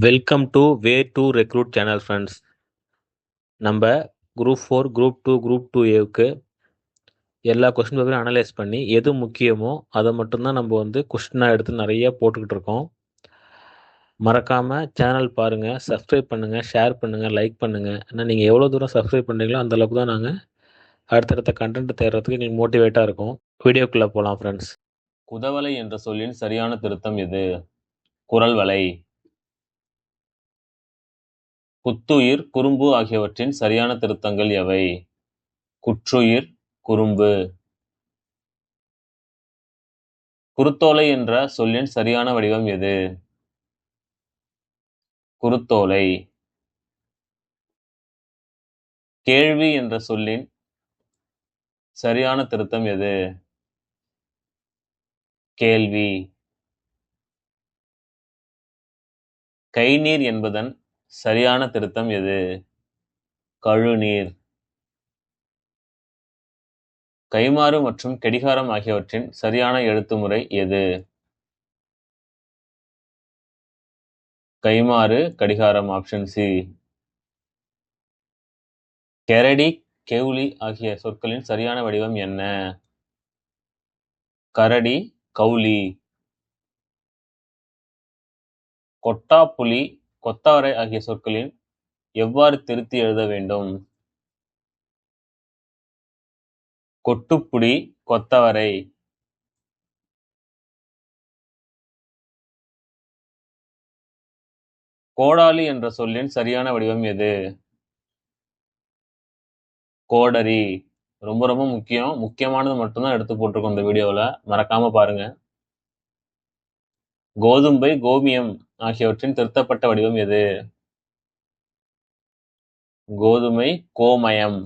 Welcome to way to recruit channel friends. நம்ம group 4, group 2 ஏவுக்கு எல்லா question பேப்பரையும் analyse பண்ணி எது முக்கியமோ அதை மட்டும்தான் நம்ம கொஸ்டினாக எடுத்து நிறைய போட்டுக்கிட்டு இருக்கோம். மறக்காமல் சேனல் பாருங்கள், சப்ஸ்கிரைப் பண்ணுங்கள், ஷேர் பண்ணுங்கள், லைக் பண்ணுங்கள். ஏன்னா நீங்கள் எவ்வளோ தூரம் சப்ஸ்கிரைப் பண்ணுறீங்களோ அந்த அளவுக்கு தான் நாங்கள் அடுத்தடுத்த கண்டென்ட் தேடுறதுக்கு நீங்கள் மோட்டிவேட்டாக இருக்கும். வீடியோக்குள்ளே போகலாம் ஃப்ரெண்ட்ஸ். குதவலை என்ற சொல்லின் சரியான திருத்தம் எது? குரல் வலை. குத்துயிர், குறும்பு ஆகியவற்றின் சரியான திருத்தங்கள் எவை? குற்றுயிர், குறும்பு. குருத்தோலை என்ற சொல்லின் சரியான வடிவம் எது? குருத்தோலை. கேள்வி என்ற சொல்லின் சரியான திருத்தம் எது? கேள்வி. கைநீர் என்பதன் சரியான திருத்தம் எது? கழுநீர். கைமாறு மற்றும் கடிகாரம் ஆகியவற்றின் சரியான எழுத்துமுறை எது? கைமாறு, கடிகாரம். Option C. கெரடி, கெவுளி ஆகிய சொற்களின் சரியான வடிவம் என்ன? கரடி, கௌளி. கொட்டாப்புளி, கொத்தவரை ஆகிய சொற்களின் எவ்வாறு திருத்தி எழுத வேண்டும்? கொட்டுப்புடி, கொத்தவரை. கோடாலி என்ற சொல்லின் சரியான வடிவம் எது? கோடரி. ரொம்ப ரொம்ப முக்கியமானது மட்டும்தான் எடுத்து போட்டிருக்கோம் இந்த வீடியோவில், மறக்காம பாருங்க. கோதுமை, கோமியம் ஆகியவற்றின் திருத்தப்பட்ட வடிவம் எது? கோதுமை, கோமயம்.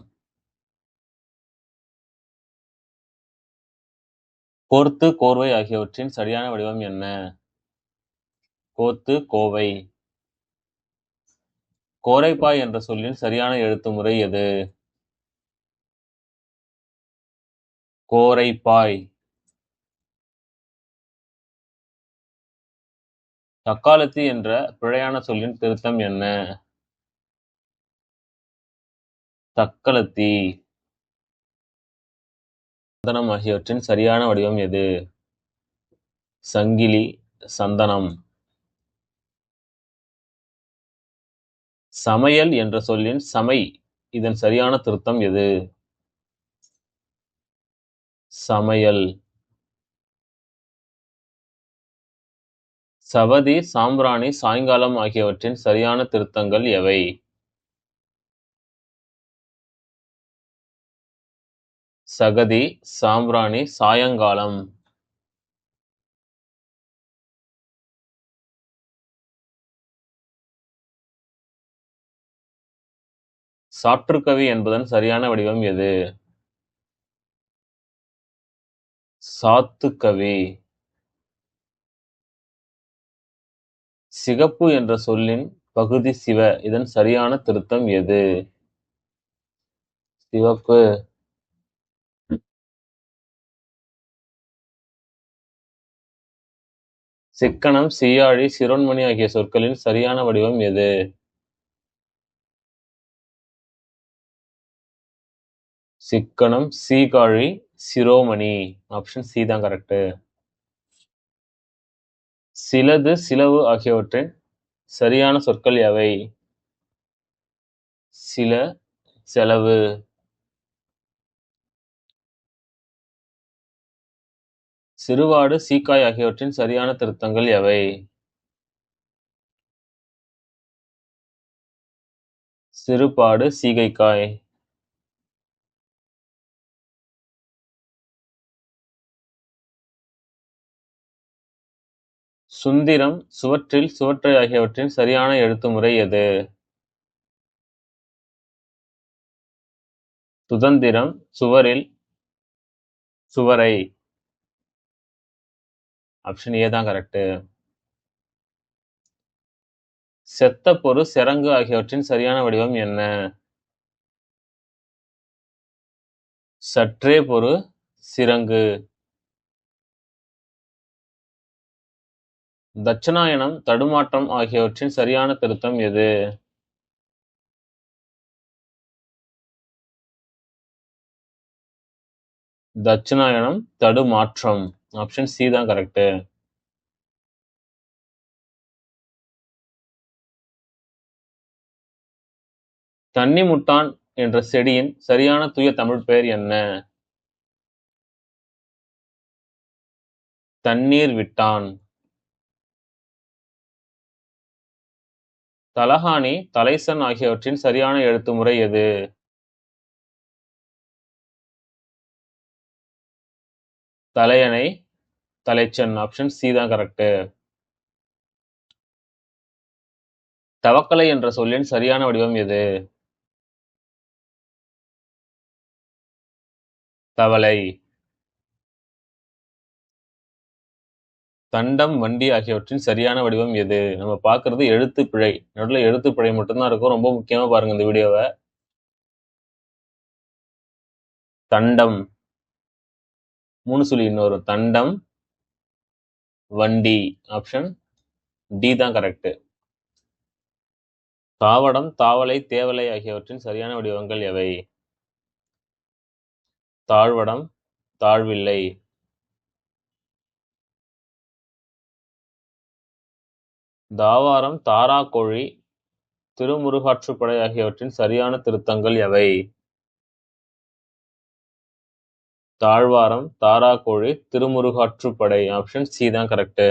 கோர்த்து, கோர்வை ஆகியவற்றின் சரியான வடிவம் என்ன? கோத்து, கோவை. கோரைப்பாய் என்ற சொல்லின் சரியான எழுத்து முறை எது? கோரைப்பாய். தக்காளத்தி என்ற பிழையான சொல்லின் திருத்தம் என்ன? தக்களத்தி. சந்தனம் ஆகியவற்றின் சரியான வடிவம் எது? சங்கிலி, சந்தனம். சமையல் என்ற சொல்லின் சமை இதன் சரியான திருத்தம் எது? சமையல். சவதி, சாம்பிராணி, சாயங்காலம் ஆகியவற்றின் சரியான திருத்தங்கள் எவை? சகதி, சாம்பிராணி, சாயங்காலம். சாற்றுக்கவி என்பதன் சரியான வடிவம் எது? சாத்துக்கவி. சிகப்பு என்ற சொல்லின் பகுதி சிவ இதன் சரியான திருத்தம் எது? சிவப்பு. சிக்கனம், சீயாழி, சிரோன்மணி ஆகிய சொற்களின் சரியான வடிவம் எது? சிக்கனம், சீகாழி, சிரோமணி. ஆப்ஷன் சி தான் கரெக்ட். சிலது, சிலவு ஆகியவற்றின் சரியான சொற்கள் எவை? சில, செலவு. சிறுவாடு, சீக்காய் ஆகியவற்றின் சரியான திருத்தங்கள் எவை? சிறுபாடு, சீகைக்காய். சுந்திரம், சுவற்றில், சுவற்றை ஆகியவற்றின் சரியான எழுத்துமுறை எது? சுதந்திரம், சுவரில், சுவரை. ஆப்ஷன் ஏ தான் கரெக்ட். செத்த பொரு, செரங்கு ஆகியவற்றின் சரியான வடிவம் என்ன? சற்றே பொரு, சிரங்கு. தட்சிணாயனம், தடுமாற்றம் ஆகியவற்றின் சரியான திருத்தம் எது? தட்சிணாயனம், தடுமாற்றம். ஆப்ஷன் சி தான் கரெக்ட். தண்ணிமுட்டான் என்ற செடியின் சரியான தூய தமிழ் பெயர் என்ன? தண்ணீர் விட்டான். தலகாணி, தலைசன் ஆகியவற்றின் சரியான எழுத்துமுறை எது? தலையணை, தலைச்சன். ஆப்ஷன் சி தான் கரெக்ட். தவக்கலை என்ற சொல்லின் சரியான வடிவம் எது? தவளை. தண்டம், வண்டி ஆகியவற்றின் சரியான வடிவம் எது? நம்ம பார்க்கிறது எழுத்து பிழை. நடுவில் எழுத்து பிழை மட்டும்தான் இருக்கும். ரொம்ப முக்கியமா பாருங்க இந்த வீடியோவை. தண்டம். 3 சொல்லி இன்னொரு தண்டம், வண்டி. ஆப்ஷன் டி தான் கரெக்ட். தாவடம், தாவலை, தேவலை ஆகியவற்றின் சரியான வடிவங்கள் எவை? தாழ்வடம், தாழ்வில்லை. தாவாரம், தாராக்கோழி, திருமுருகாற்றுப்படை ஆகியவற்றின் சரியான திருத்தங்கள் எவை? தாழ்வாரம், தாராக்கோழி, திருமுருகாற்றுப்படை. ஆப்ஷன் சி தான் கரெக்ட்.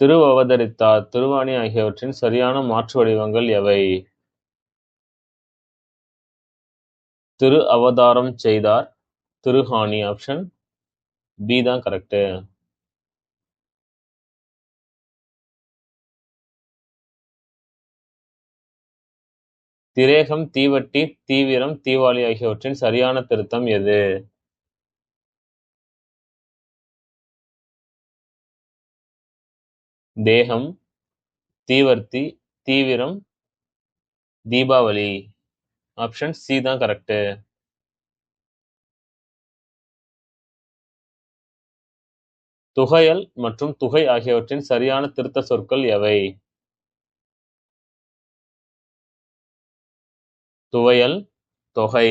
திருவவதரித்தார், திருவாணி ஆகியவற்றின் சரியான மாற்று வடிவங்கள் எவை? திரு அவதாரம் செய்தார், திருஹானி. ஆப்ஷன் பி தான் கரெக்ட். திரேகம், தீவட்டி, தீவிரம், தீவாளி ஆகியவற்றின் சரியான திருத்தம் எது? தேகம், தீவர்த்தி, தீவிரம், தீபாவளி. ஆப்ஷன் சி தான் கரெக்ட். துகையல் மற்றும் துகை ஆகியவற்றின் சரியான திருத்த சொற்கள் எவை? துவையல், தொகை.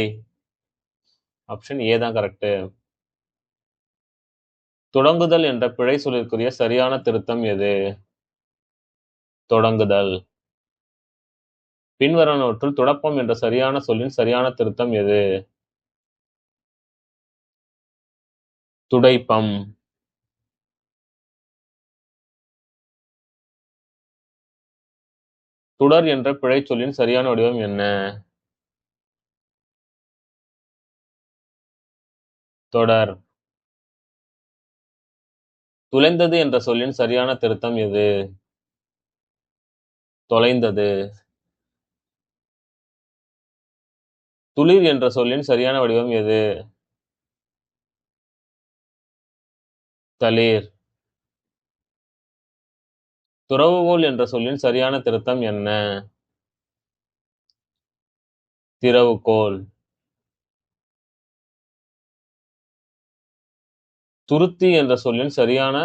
ஆப்ஷன் ஏ தான் கரெக்ட். தொடங்குதல் என்ற பிழை சொல்லிற்குரிய சரியான திருத்தம் எது? தொடங்குதல். பின்வருவனவற்றுள் துடப்பம் என்ற சரியான சொல்லின் சரியான திருத்தம் எது? துடைப்பம். துடர் என்ற பிழை சொல்லின் சரியான வடிவம் என்ன? தொடர். துளைந்தது என்ற சொல்லின் சரியான திருத்தம் எது? தொலைந்தது. துளிர் என்ற சொல்லின் சரியான வடிவம் எது? தளிர். துறவுகோல் என்ற சொல்லின் சரியான திருத்தம் என்ன? திறவுகோல். துருத்தி என்ற சொல்லின் சரியான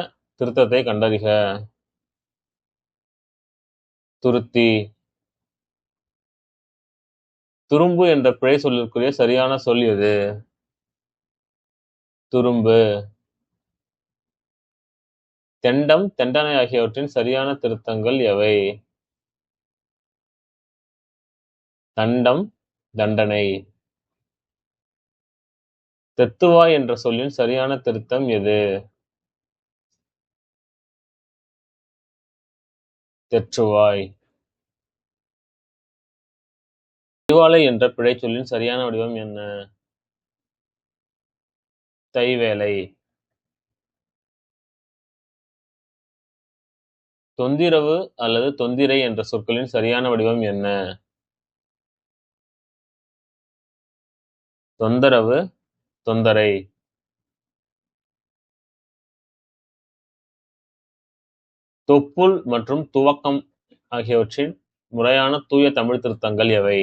திருத்தத்தை கண்டறிக. துருத்தி. துரும்பு என்ற பிழை சொல்லிற்குரிய சரியான சொல் எது? துரும்பு. தெண்டம், தெண்டனை ஆகியவற்றின் சரியான திருத்தங்கள் எவை? தண்டம், தண்டனை. தெத்துவாய் என்ற சொல்லின் சரியான திருத்தம் எது? தெற்றுவாய். திவாலை என்ற பிழை சொல்லின் சரியான வடிவம் என்ன? தைவேலை. தொந்திரவு அல்லது தொந்திரை என்ற சொற்களின் சரியான வடிவம் என்ன? தொந்தரவு, தொந்தரை. தொப்புள் மற்றும் துவக்கம் ஆகியவற்றின் முறையான தூய தமிழ் திருத்தங்கள் எவை?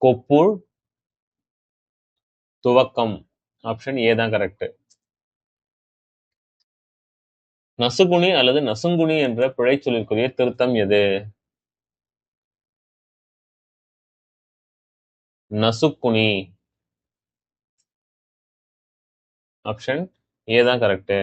கொப்புள் துவக்கம். ஆப்ஷன் ஏ தான் கரெக்ட். நசுகுனி அல்லது நசுங்குனி என்ற பிழைச்சொல்லிற்குரிய திருத்தம் எது? நசுக்குனி. ஆப்ஷன் ஏ தான் கரெக்ட்.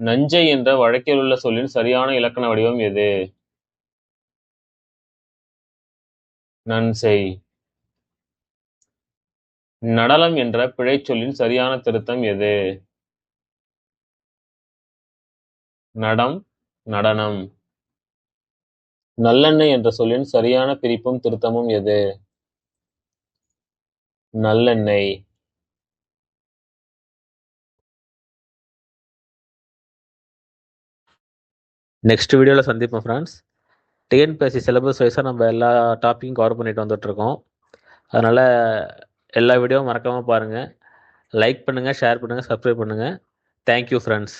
நஞ்சை என்ற வழக்கில் உள்ள சொல்லின் சரியான இலக்கண வடிவம் எது? நன்செய். நடலம் என்ற பிழைச்சொல்லின் சரியான திருத்தம் எது? நடம், நடனம். நல்லெண்ணெய் என்ற சொல்லின் சரியான பிரிப்பும் திருத்தமும் எது? நல்லெண்ணெய். நெக்ஸ்ட் வீடியோவில் சந்திப்போம் ஃப்ரெண்ட்ஸ். டிஎன்பிஎஸ்சி சிலபஸ் வைஸாக நம்ம எல்லா டாப்பிக்கும் கவர் பண்ணிட்டு வந்துட்டுருக்கோம். அதனால் எல்லா வீடியோவும் மறக்காமல் பாருங்கள். லைக் பண்ணுங்கள், ஷேர் பண்ணுங்கள், சப்ஸ்கிரைப் பண்ணுங்கள். Thank you friends.